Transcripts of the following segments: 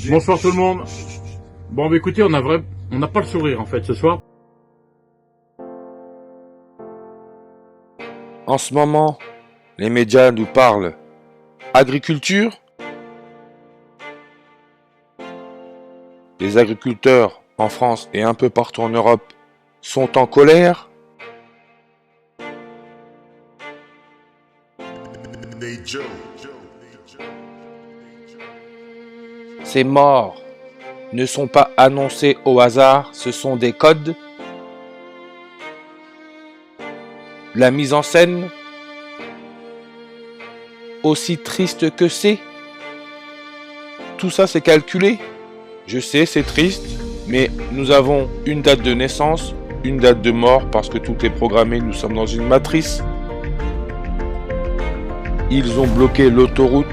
Bonsoir tout le monde. Bon, bah, écoutez, on n'a pas le sourire en fait ce soir. En ce moment, les médias nous parlent agriculture. Les agriculteurs en France et un peu partout en Europe sont en colère. Ces morts ne sont pas annoncés au hasard, ce sont des codes. La mise en scène, aussi triste que c'est, tout ça c'est calculé. Je sais, c'est triste, mais nous avons une date de naissance, une date de mort, parce que tout est programmé, nous sommes dans une matrice. Ils ont bloqué l'autoroute.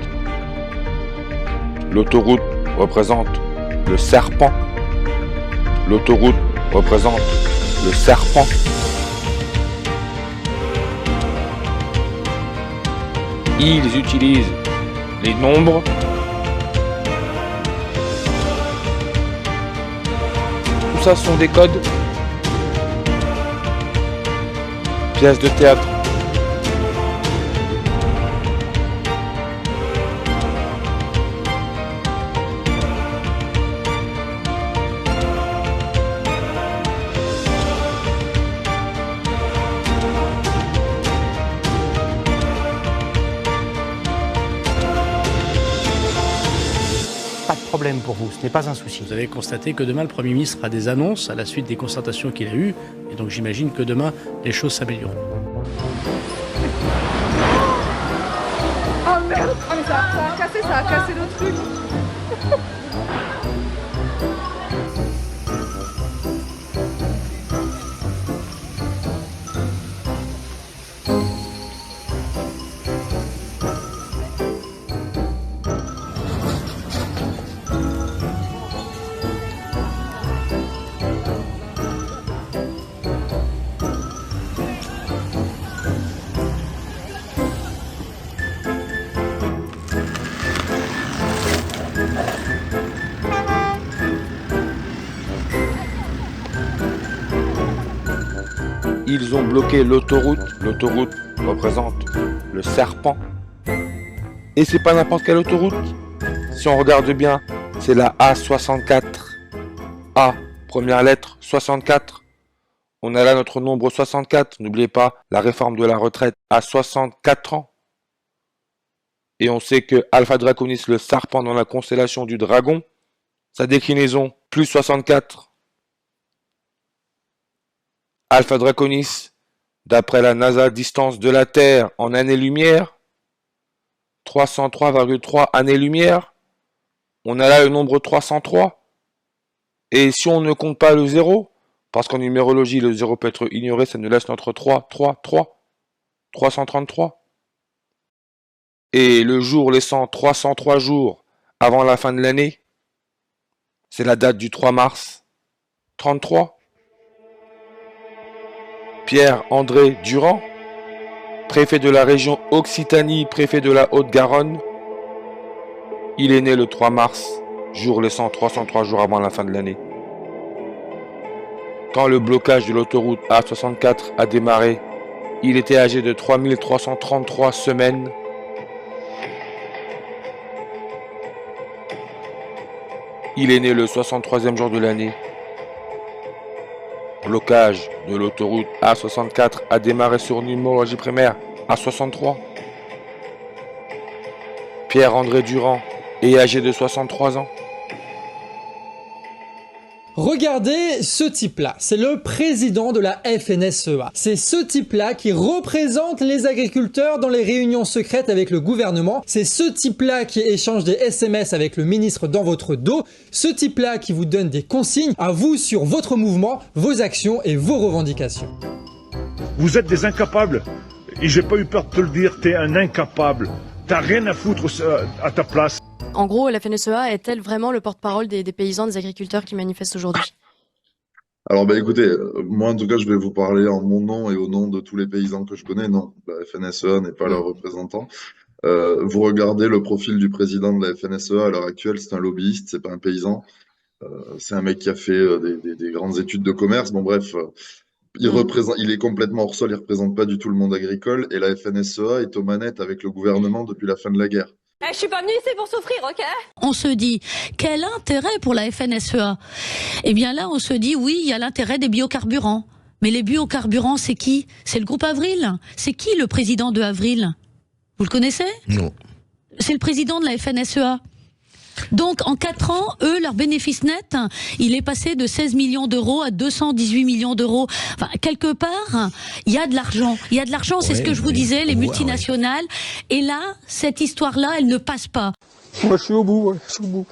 L'autoroute représente le serpent. L'autoroute représente le serpent. Ils utilisent les nombres. Tout ça sont des codes. Pièces de théâtre. Pas de problème pour vous, ce n'est pas un souci. Vous avez constaté que demain, le Premier ministre fera des annonces à la suite des concertations qu'il a eues. Et donc j'imagine que demain, les choses s'amélioreront. Oh merde! Ah mais ça a cassé le truc! Ils ont bloqué l'autoroute. L'autoroute représente le serpent. Et c'est pas n'importe quelle autoroute. Si on regarde bien, c'est la A64. A, première lettre, 64. On a là notre nombre 64. N'oubliez pas la réforme de la retraite à 64 ans. Et on sait que Alpha Draconis, le serpent dans la constellation du dragon, sa déclinaison, plus 64. Alpha Draconis, d'après la NASA, distance de la Terre en années-lumière, 303,3 années-lumière. On a là le nombre 303. Et si on ne compte pas le 0, parce qu'en numérologie, le 0 peut être ignoré, ça nous laisse notre 3, 3, 3, 333. Et le jour laissant 303 jours avant la fin de l'année, c'est la date du 3 mars 33. Pierre-André Durand, préfet de la région Occitanie, préfet de la Haute-Garonne. Il est né le 3 mars, jour laissant 303 jours avant la fin de l'année. Quand le blocage de l'autoroute A64 a démarré, il était âgé de 3333 semaines. Il est né le 63e jour de l'année. Blocage de l'autoroute A64 a démarré sur numérologie primaire à 63. Pierre-André Durand est âgé de 63 ans. Regardez ce type-là, c'est le président de la FNSEA. C'est ce type-là qui représente les agriculteurs dans les réunions secrètes avec le gouvernement. C'est ce type-là qui échange des SMS avec le ministre dans votre dos. Ce type-là qui vous donne des consignes à vous sur votre mouvement, vos actions et vos revendications. Vous êtes des incapables. Et j'ai pas eu peur de te le dire, t'es un incapable. T'as rien à foutre à ta place. En gros, la FNSEA est-elle vraiment le porte-parole des paysans, des agriculteurs qui manifestent aujourd'hui? Alors, écoutez, moi en tout cas, je vais vous parler en mon nom et au nom de tous les paysans que je connais. Non, la FNSEA n'est pas leur représentant. Vous regardez le profil du président de la FNSEA à l'heure actuelle, c'est un lobbyiste, c'est pas un paysan. C'est un mec qui a fait des grandes études de commerce. Bon, bref, il est complètement hors sol, il représente pas du tout le monde agricole. Et la FNSEA est aux manettes avec le gouvernement depuis la fin de la guerre. Je suis pas venue ici pour souffrir, ok? On se dit, quel intérêt pour la FNSEA? Eh bien là, on se dit, oui, il y a l'intérêt des biocarburants. Mais les biocarburants, c'est qui? C'est le groupe Avril. C'est qui le président de Avril? Vous le connaissez? Non. C'est le président de la FNSEA. Donc, en 4 ans, eux, leur bénéfice net, il est passé de 16 millions d'euros à 218 millions d'euros. Enfin, quelque part, il y a de l'argent. Il y a de l'argent, c'est ce que je vous disais, les multinationales. Et là, cette histoire-là, elle ne passe pas. Moi, je suis au bout, je suis au bout.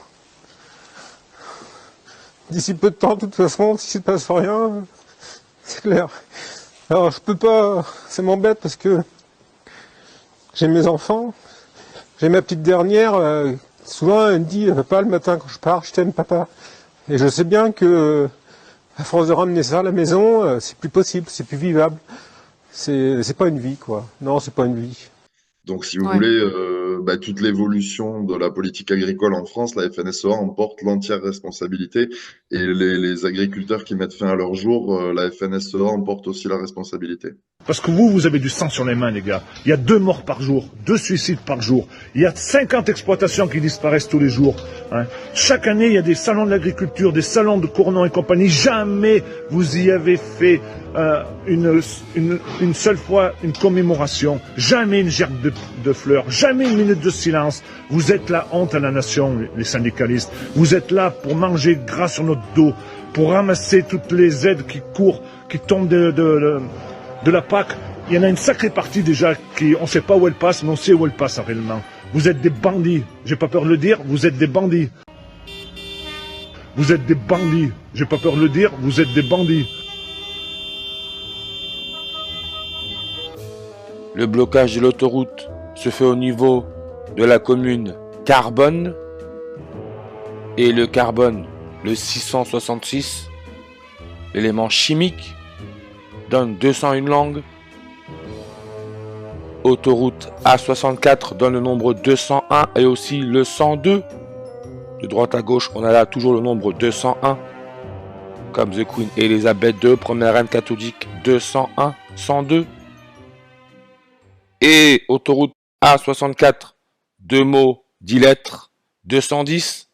D'ici peu de temps, de toute façon, si ne se passe rien, c'est clair. Alors, je peux pas, ça m'embête parce que j'ai mes enfants, j'ai ma petite dernière, souvent, elle me dit, papa, le matin, quand je pars, je t'aime, papa. Et je sais bien que, à force de ramener ça à la maison, c'est plus possible, c'est plus vivable. C'est pas une vie, quoi. Non, c'est pas une vie. Donc, si vous voulez, toute l'évolution de la politique agricole en France, la FNSEA en porte l'entière responsabilité. Et les agriculteurs qui mettent fin à leur jour, la FNSEA en porte aussi la responsabilité. Parce que vous avez du sang sur les mains, les gars. Il y a 2 morts par jour, 2 suicides par jour. Il y a 50 exploitations qui disparaissent tous les jours. Hein. Chaque année, il y a des salons de l'agriculture, des salons de Cournon et compagnie. Jamais vous y avez fait une seule fois une commémoration. Jamais une gerbe de fleurs. Jamais une minute de silence. Vous êtes la honte à la nation, les syndicalistes. Vous êtes là pour manger gras sur notre dos, pour ramasser toutes les aides qui courent, qui tombent de la PAC. Il y en a une sacrée partie déjà qui, on ne sait pas où elle passe, mais on sait où elle passe réellement. Vous êtes des bandits. J'ai pas peur de le dire, vous êtes des bandits. Vous êtes des bandits. J'ai pas peur de le dire, vous êtes des bandits. Le blocage de l'autoroute se fait au niveau de la commune Carbone. Et le carbone, le 666, l'élément chimique, donne 201 langues. Autoroute A64 donne le nombre 201 et aussi le 102. De droite à gauche, on a là toujours le nombre 201. Comme The Queen Elizabeth II, première reine catholique, 201, 102. Et autoroute A64, 2 mots, 10 lettres, 210.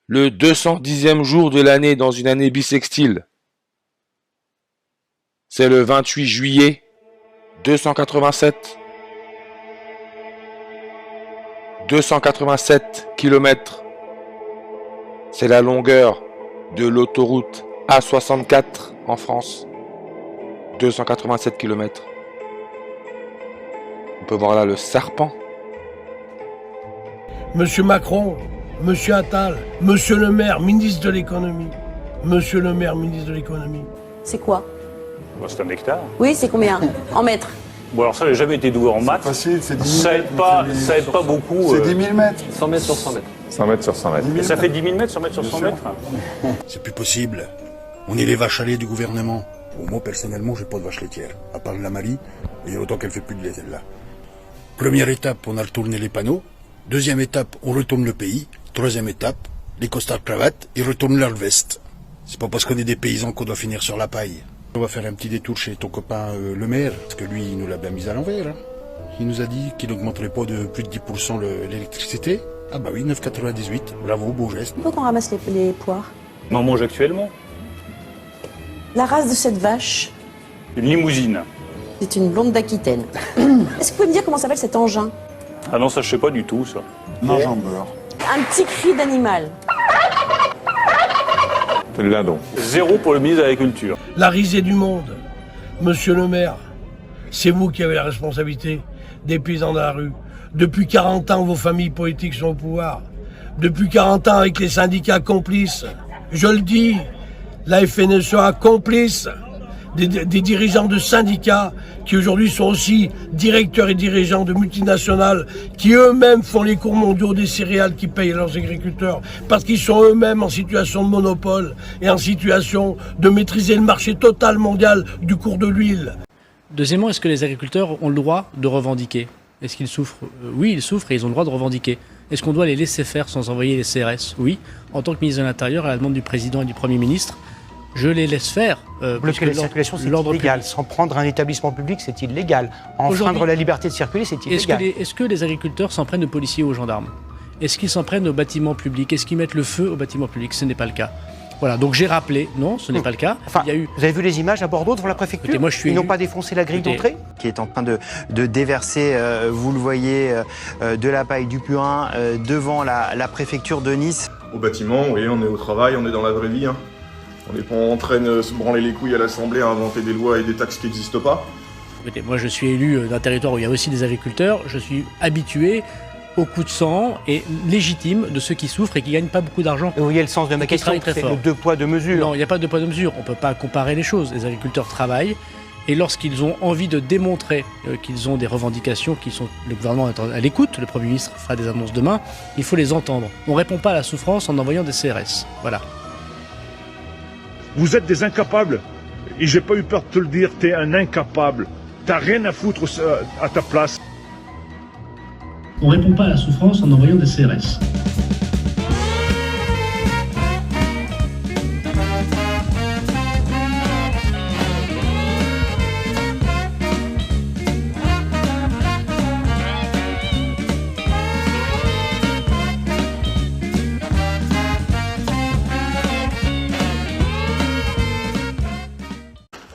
Le 210e jour de l'année dans une année bissextile, c'est le 28 juillet 287. 287 km. C'est la longueur de l'autoroute A64 en France. 287 km. On peut voir là le serpent. Monsieur Macron, Monsieur Attal, Monsieur le maire, ministre de l'économie. Monsieur le maire, ministre de l'économie. C'est quoi? Bon, c'est un hectare. Oui, c'est combien? En mètres? Bon, alors ça, j'ai jamais été doué en maths. Facile, c'est 10 000 ça mètres. Ça aide pas beaucoup. C'est 10 000 mètres. 100 mètres sur 100 mètres. 100 mètres sur 100 mètres. Et ça fait 10 000 mètres, 100 mètres sur 100 mètres. C'est plus possible. On est les vaches à lait du gouvernement. Bon, moi, personnellement, j'ai pas de vache laitière. À part la Marie, il y a longtemps qu'elle fait plus de lait, celle-là. Première étape, on a retourné les panneaux. Deuxième étape, on retourne le pays. Troisième étape, les costards cravates, ils retournent leur veste. C'est pas parce qu'on est des paysans qu'on doit finir sur la paille. On va faire un petit détour chez ton copain le maire, parce que lui, il nous l'a bien mis à l'envers. Hein. Il nous a dit qu'il n'augmenterait pas de plus de 10% l'électricité. Ah bah oui, 9,98. Bravo, beau geste. Pourquoi qu'on ramasse les poires? On en mange actuellement. La race de cette vache? Une limousine. C'est une blonde d'Aquitaine. Est-ce que vous pouvez me dire comment s'appelle cet engin? Ah non, ça je sais pas du tout, ça. Mange en beurre. Un petit cri d'animal. C'est le dindon. 0 pour le ministre de l'Agriculture. La risée du monde. Monsieur le maire, c'est vous qui avez la responsabilité des paysans de la rue. Depuis 40 ans, vos familles politiques sont au pouvoir. Depuis 40 ans, avec les syndicats complices. Je le dis, la FNSEA complice des dirigeants de syndicats qui aujourd'hui sont aussi directeurs et dirigeants de multinationales qui eux-mêmes font les cours mondiaux des céréales qui payent leurs agriculteurs parce qu'ils sont eux-mêmes en situation de monopole et en situation de maîtriser le marché total mondial du cours de l'huile. Deuxièmement, est-ce que les agriculteurs ont le droit de revendiquer? Est-ce qu'ils souffrent? Oui, ils souffrent et ils ont le droit de revendiquer. Est-ce qu'on doit les laisser faire sans envoyer les CRS? Oui. En tant que ministre de l'Intérieur, à la demande du Président et du Premier ministre, je les laisse faire. Bloquer la circulation, c'est illégal. S'en prendre un établissement public, c'est illégal. Enfreindre la liberté de circuler, c'est illégal. Est-ce que les agriculteurs s'en prennent aux policiers ou aux gendarmes? Est-ce qu'ils s'en prennent aux bâtiments publics? Est-ce qu'ils mettent le feu aux bâtiments publics? Ce n'est pas le cas. Voilà, donc j'ai rappelé, non, ce n'est pas le cas. Enfin, vous avez vu les images à Bordeaux devant la préfecture? Écoutez, moi, ils n'ont pas défoncé la grille d'entrée? Qui est en train de déverser, vous le voyez, de la paille, du purin devant la préfecture de Nice. Au bâtiment, oui, on est au travail, on est dans la vraie vie. Hein. On n'est pas en train de se branler les couilles à l'Assemblée à inventer des lois et des taxes qui n'existent pas. Écoutez, moi je suis élu d'un territoire où il y a aussi des agriculteurs, je suis habitué au coup de sang et légitime de ceux qui souffrent et qui ne gagnent pas beaucoup d'argent. Vous voyez le sens de ma question, c'est le deux poids, deux mesures. Non, il n'y a pas de deux poids, deux mesures. On ne peut pas comparer les choses. Les agriculteurs travaillent et lorsqu'ils ont envie de démontrer qu'ils ont des revendications, le gouvernement est à l'écoute, le Premier ministre fera des annonces demain, il faut les entendre. On ne répond pas à la souffrance en envoyant des CRS. Voilà. Vous êtes des incapables. Et j'ai pas eu peur de te le dire, t'es un incapable. T'as rien à foutre à ta place. On ne répond pas à la souffrance en envoyant des CRS.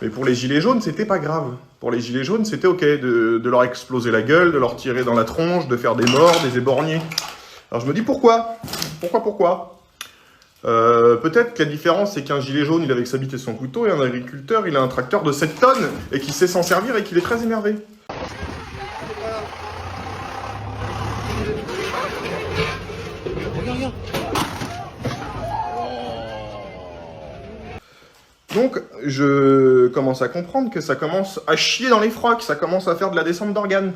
Mais pour les gilets jaunes, c'était pas grave. Pour les gilets jaunes, c'était ok de leur exploser la gueule, de leur tirer dans la tronche, de faire des morts, des éborgnés. Alors je me dis pourquoi? Pourquoi? Peut-être que la différence, c'est qu'un gilet jaune, il a avec sa bite et son couteau, et un agriculteur, il a un tracteur de 7 tonnes, et qui sait s'en servir, et qu'il est très énervé. Donc, je commence à comprendre que ça commence à chier dans les frocs, ça commence à faire de la descente d'organes.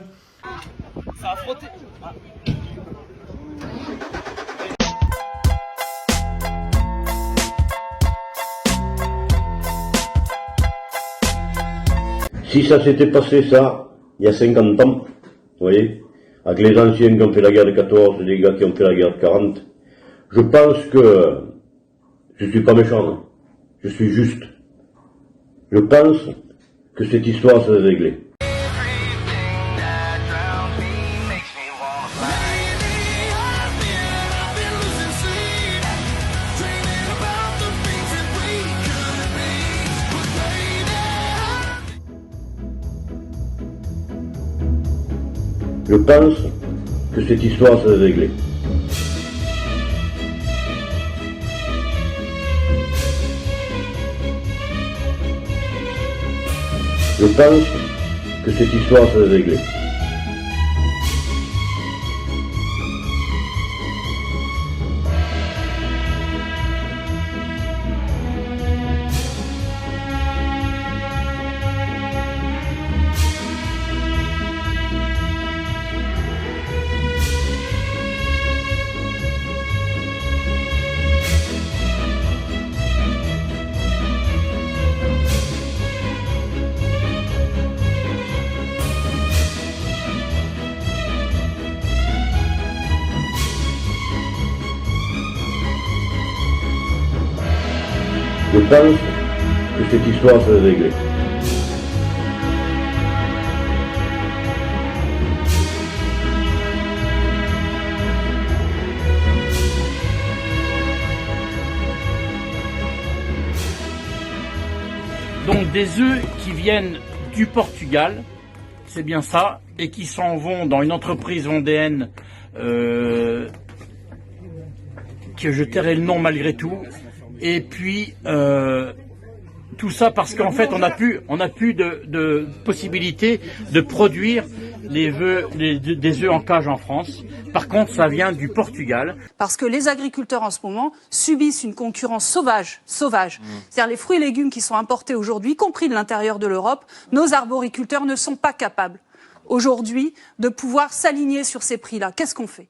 Ça a frotté. Si ça s'était passé ça, il y a 50 ans, vous voyez, avec les anciens qui ont fait la guerre de 14 et les gars qui ont fait la guerre de 40, je pense que je suis pas méchant, je suis juste. Je pense que cette histoire s'est réglée. Je pense que cette histoire s'est réglée. Je pense que cette histoire s'est réglée. Je pense que cette histoire s'est réglée. Donc des œufs qui viennent du Portugal, c'est bien ça, et qui s'en vont dans une entreprise vendéenne que je tairai le nom malgré tout. Et puis tout ça parce qu'en fait on n'a plus de possibilité de produire des œufs en cage en France. Par contre, ça vient du Portugal. Parce que les agriculteurs en ce moment subissent une concurrence sauvage. C'est-à-dire les fruits et légumes qui sont importés aujourd'hui, y compris de l'intérieur de l'Europe, nos arboriculteurs ne sont pas capables aujourd'hui de pouvoir s'aligner sur ces prix-là. Qu'est-ce qu'on fait ?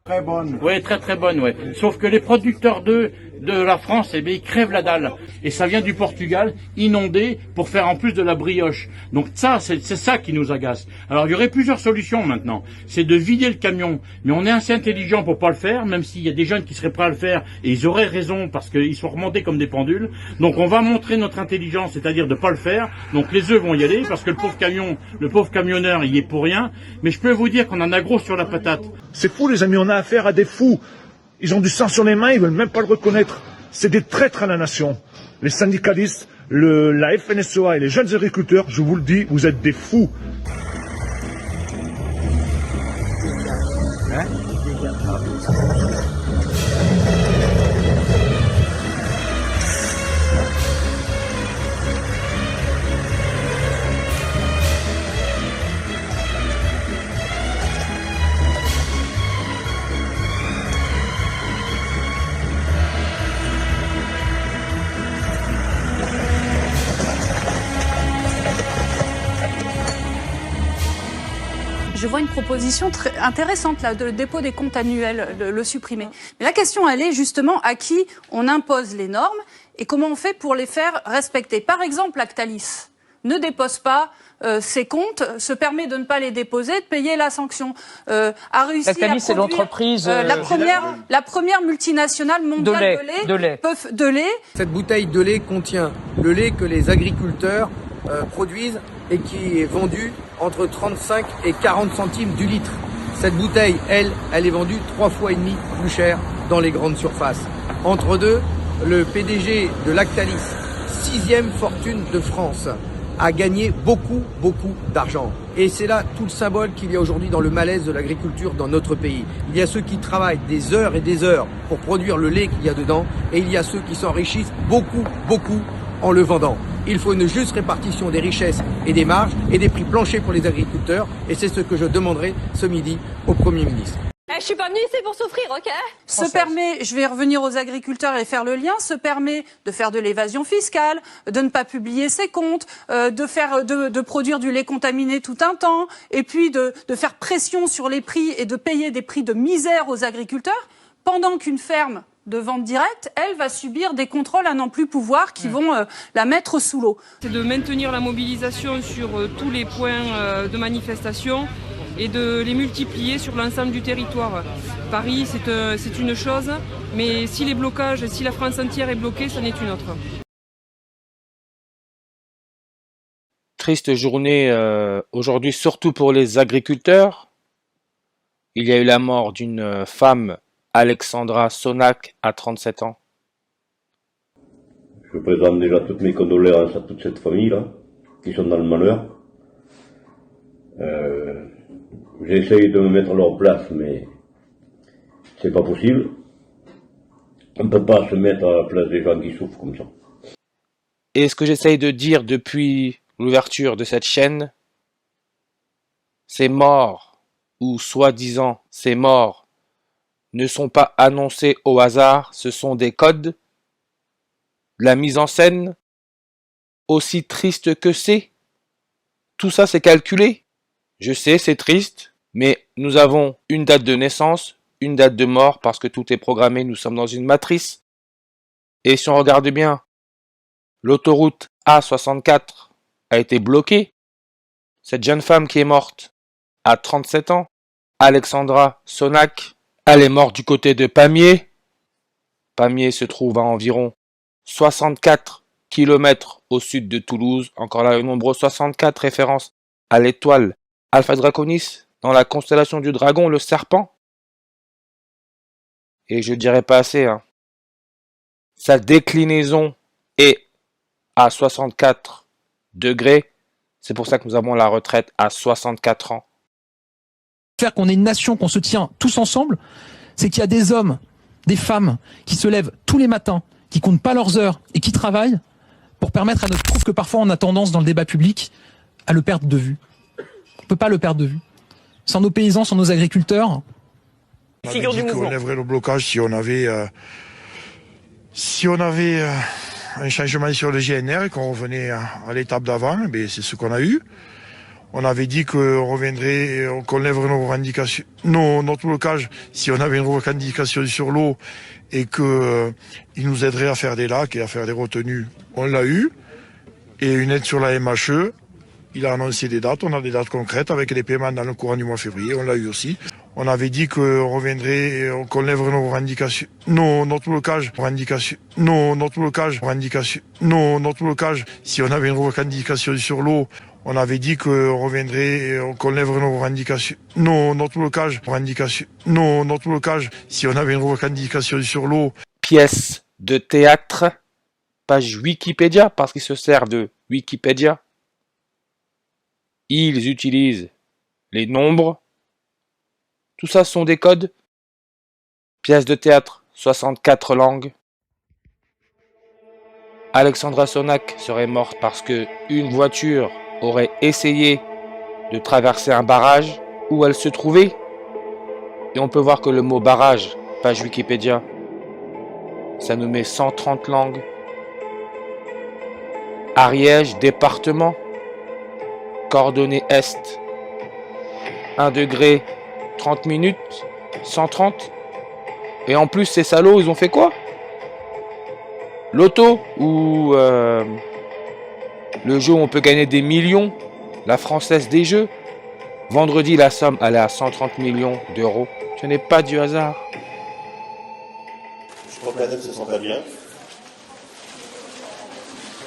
Très bonne. Oui, très très bonne, ouais. Sauf que les producteurs de la France, eh bien, ils crèvent la dalle. Et ça vient du Portugal, inondé, pour faire en plus de la brioche. Donc ça, c'est ça qui nous agace. Alors il y aurait plusieurs solutions maintenant. C'est de vider le camion. Mais on est assez intelligent pour pas le faire, même s'il y a des jeunes qui seraient prêts à le faire, et ils auraient raison, parce qu'ils sont remontés comme des pendules. Donc on va montrer notre intelligence, c'est-à-dire de pas le faire. Donc les œufs vont y aller, parce que le pauvre camionneur, il y est pour rien. Mais je peux vous dire qu'on en a gros sur la patate. C'est fou les amis, on a affaire à des fous. Ils ont du sang sur les mains, ils veulent même pas le reconnaître. C'est des traîtres à la nation. Les syndicalistes, la FNSEA et les jeunes agriculteurs, je vous le dis, vous êtes des fous. Je vois une proposition très intéressante, là, de le dépôt des comptes annuels, le supprimer. Mais la question, elle est justement à qui on impose les normes et comment on fait pour les faire respecter. Par exemple, Lactalis ne dépose pas ses comptes, se permet de ne pas les déposer, de payer la sanction. A réussi Lactalis, c'est l'entreprise la première multinationale mondiale de lait. Cette bouteille de lait contient le lait que les agriculteurs produisent et qui est vendu entre 35 et 40 centimes du litre. Cette bouteille, elle est vendue 3,5 fois plus cher dans les grandes surfaces. Entre deux, le PDG de Lactalis, 6e fortune de France, a gagné beaucoup d'argent. Et c'est là tout le symbole qu'il y a aujourd'hui dans le malaise de l'agriculture dans notre pays. Il y a ceux qui travaillent des heures et des heures pour produire le lait qu'il y a dedans, et il y a ceux qui s'enrichissent beaucoup en le vendant. Il faut une juste répartition des richesses et des marges et des prix planchers pour les agriculteurs, et c'est ce que je demanderai ce midi au Premier ministre. Je suis pas venue ici pour souffrir, ok? Se permet, je vais revenir aux agriculteurs et faire le lien, se permet de faire de l'évasion fiscale, de ne pas publier ses comptes, de produire du lait contaminé tout un temps, et puis de faire pression sur les prix et de payer des prix de misère aux agriculteurs, pendant qu'une ferme de vente directe, elle va subir des contrôles à n'en plus pouvoir qui vont la mettre sous l'eau. C'est de maintenir la mobilisation sur tous les points de manifestation et de les multiplier sur l'ensemble du territoire. Paris, c'est une chose, mais si les blocages, si la France entière est bloquée, c'en est une autre. Triste journée aujourd'hui, surtout pour les agriculteurs. Il y a eu la mort d'une femme, Alexandra Sonac, à 37 ans. Je présente déjà toutes mes condoléances à toute cette famille-là, qui sont dans le malheur. J'essaye de me mettre à leur place, mais c'est pas possible. On ne peut pas se mettre à la place des gens qui souffrent comme ça. Et ce que j'essaye de dire depuis l'ouverture de cette chaîne, ces morts, ou soi-disant ces morts, ne sont pas annoncés au hasard, ce sont des codes, la mise en scène, aussi triste que c'est. Tout ça c'est calculé. Je sais, c'est triste, mais nous avons une date de naissance, une date de mort, parce que tout est programmé, nous sommes dans une matrice. Et si on regarde bien, l'autoroute A64 a été bloquée. Cette jeune femme qui est morte à 37 ans, Alexandra Sonac, elle est morte du côté de Pamiers. Pamiers se trouve à environ 64 km au sud de Toulouse. Encore là, le nombre 64 référence à l'étoile Alpha Draconis dans la constellation du dragon, le serpent. Et je dirais pas assez, hein. Sa déclinaison est à 64 degrés. C'est pour ça que nous avons la retraite à 64 ans. Faire qu'on est une nation, qu'on se tient tous ensemble, c'est qu'il y a des hommes, des femmes qui se lèvent tous les matins, qui comptent pas leurs heures et qui travaillent pour permettre à notre... Je trouve que parfois on a tendance dans le débat public à le perdre de vue. On peut pas le perdre de vue. Sans nos paysans, sans nos agriculteurs... On avait dit qu'on lèverait le blocage si on avait un changement sur le GNR et qu'on revenait à l'étape d'avant, c'est ce qu'on a eu. On avait dit qu'on reviendrait, qu'on lèverait nos revendications, notre blocage, si on avait une revendication sur l'eau et qu'il nous aiderait à faire des lacs et à faire des retenues. On l'a eu. Et une aide sur la MHE. Il a annoncé des dates. On a des dates concrètes avec les paiements dans le courant du mois de février. On l'a eu aussi. On avait dit qu'on reviendrait, qu'on lèverait nos revendications, notre blocage, notre blocage, si on avait une revendication sur l'eau. On avait dit qu'on reviendrait, qu'on lèverait nos revendications, notre blocage, si on avait une revendication sur l'eau. Pièce de théâtre, page Wikipédia, parce qu'ils se servent de Wikipédia. Ils utilisent les nombres. Tout ça sont des codes. Pièce de théâtre, 64 langues. Alexandra Sonac serait morte parce que une voiture aurait essayé de traverser un barrage où elle se trouvait. Et on peut voir que le mot barrage, page Wikipédia, ça nous met 130 langues. Ariège, département. Coordonnées Est. 1 degré, 30 minutes, 130. Et en plus, ces salauds, ils ont fait quoi? L'auto ou le jeu où on peut gagner des millions, la Française des Jeux. Vendredi, la somme allait à 130 millions d'euros. Ce n'est pas du hasard. Je crois que madame se sent pas bien.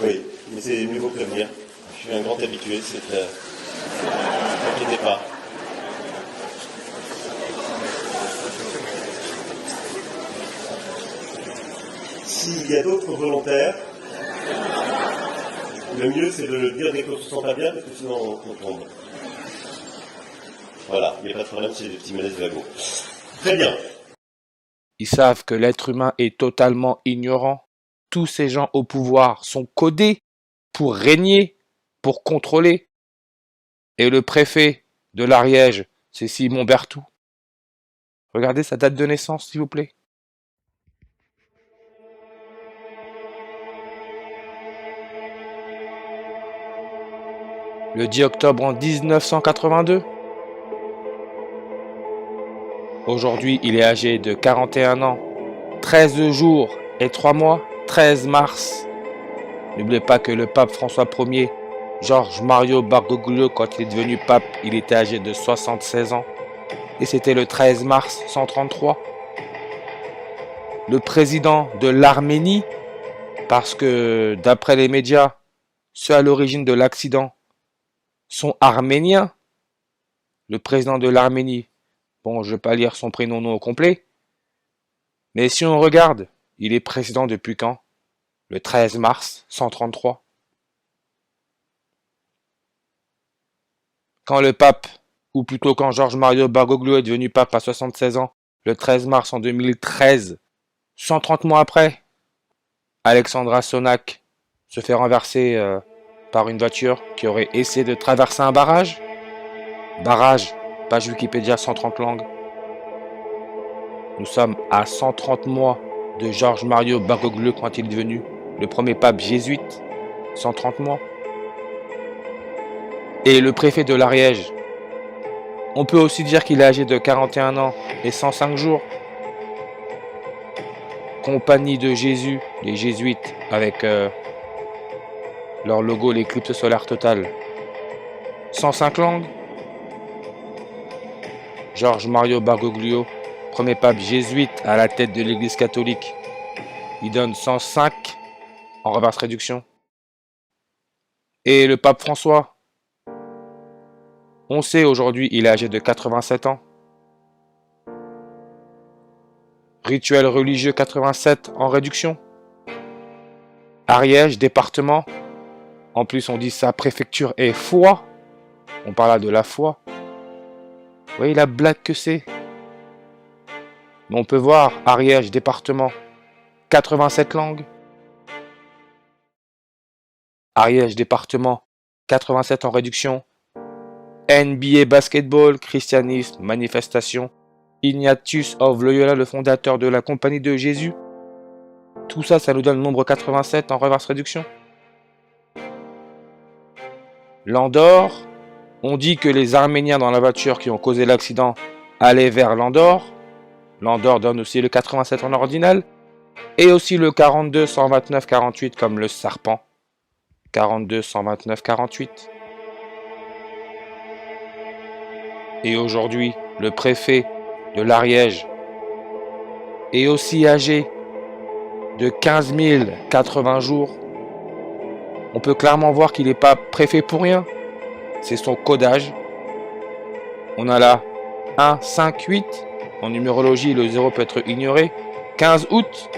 Oui, mais c'est mieux vaut prévenir. Je suis un grand habitué, c'est... N'inquiétez pas. S'il y a d'autres volontaires, le mieux c'est de le dire dès qu'on se sent pas bien, parce que sinon on tombe. Voilà, il n'y a pas de problème, c'est des petits malaises vagos. Très bien. Ils savent que l'être humain est totalement ignorant. Tous ces gens au pouvoir sont codés pour régner, pour contrôler. Et le préfet de l'Ariège, c'est Simon Berthoud. Regardez sa date de naissance, s'il vous plaît. Le 10 octobre en 1982. Aujourd'hui, il est âgé de 41 ans, 13 jours et 3 mois, 13 mars. N'oubliez pas que le pape François Ier, Georges Mario Bergoglio, quand il est devenu pape, il était âgé de 76 ans. Et c'était le 13 mars 133. Le président de l'Arménie, parce que d'après les médias, ceux à l'origine de l'accident sont arméniens. Le président de l'Arménie, bon, je ne vais pas lire son prénom non au complet, mais si on regarde, il est président depuis quand? Le 13 mars 133. Quand le pape, ou plutôt quand Georges Mario Bergoglio est devenu pape à 76 ans, le 13 mars en 2013, 130 mois après, Alexandra Sonac se fait renverser par une voiture qui aurait essayé de traverser un barrage. Barrage, page Wikipédia, 130 langues. Nous sommes à 130 mois de Georges Mario Bergoglio quand il est devenu le premier pape jésuite. 130 mois. Et le préfet de l'Ariège, on peut aussi dire qu'il est âgé de 41 ans et 105 jours. Compagnie de Jésus, les jésuites, avec leur logo, l'éclipse solaire totale. 105 langues. Georges Mario Bergoglio, premier pape jésuite à la tête de l'église catholique. Il donne 105 en reverse réduction. Et le pape François, on sait aujourd'hui, il est âgé de 87 ans. Rituel religieux 87 en réduction. Ariège, département. En plus, on dit sa préfecture est foi. On parle là de la foi. Vous voyez la blague que c'est? Mais on peut voir Ariège, département. 87 langues. Ariège, département. 87 en réduction. NBA basketball, christianisme, manifestation. Ignatius of Loyola, le fondateur de la Compagnie de Jésus. Tout ça, ça nous donne le nombre 87 en reverse réduction. L'Andorre, On dit que les Arméniens dans la voiture qui ont causé l'accident allaient vers l'Andorre. L'Andorre donne aussi le 87 en ordinal. Et aussi le 42 129 48 comme le Serpent. 42 129 48. Et aujourd'hui, le préfet de l'Ariège est aussi âgé de 15 080 jours. On peut clairement voir qu'il n'est pas préfet pour rien. C'est son codage. On a là 1, 5, 8. En numérologie, le 0 peut être ignoré. 15 août.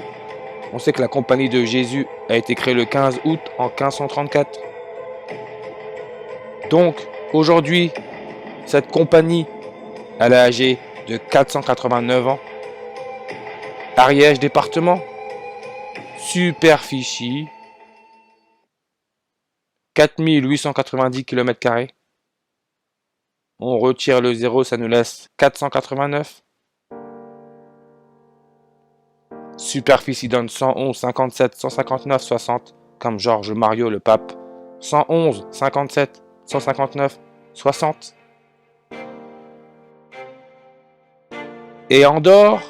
On sait que la compagnie de Jésus a été créée le 15 août en 1534. Donc, aujourd'hui, cette compagnie, elle est âgée de 489 ans. Ariège département. Superficie. 4890 km². On retire le 0, ça nous laisse 489. Superficie donne 111, 57, 159, 60, comme Georges Mario le pape. 111, 57, 159, 60. Et Andorre,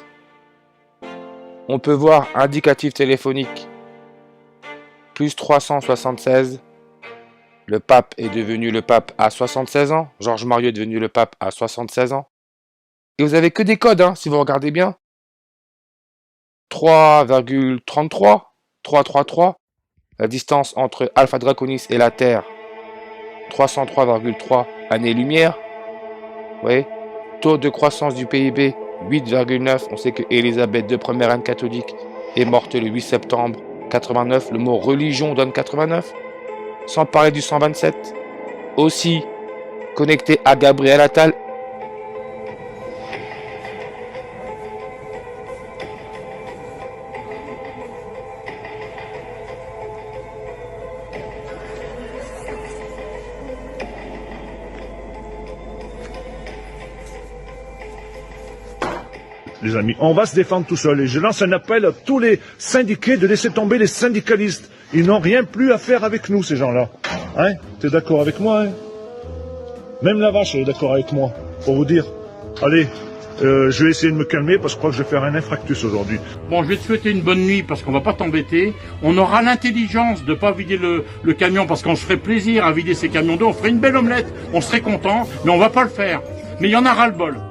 on peut voir indicatif téléphonique. Plus 376. Le pape est devenu le pape à 76 ans. Georges Mario est devenu le pape à 76 ans. Et vous avez que des codes, hein, si vous regardez bien. 3,33, 333. La distance entre Alpha Draconis et la Terre, 303,3 années-lumière. Vous voyez, taux de croissance du PIB, 8,9. On sait que Élisabeth II, première reine catholique, est morte le 8 septembre 89. Le mot religion donne 89. Sans parler du 127. Aussi connecté à Gabriel Attal. Les amis, on va se défendre tout seul. Et je lance un appel à tous les syndiqués de laisser tomber les syndicalistes. Ils n'ont rien plus à faire avec nous, ces gens-là. Hein? T'es d'accord avec moi, hein? Même la vache, elle est d'accord avec moi, pour vous dire. Allez, je vais essayer de me calmer parce que je crois que je vais faire un infarctus aujourd'hui. Bon, je vais te souhaiter une bonne nuit parce qu'on va pas t'embêter. On aura l'intelligence de pas vider le camion parce qu'on se ferait plaisir à vider ces camions d'eau. On ferait une belle omelette, on serait content, mais on va pas le faire. Mais il y en a ras-le-bol.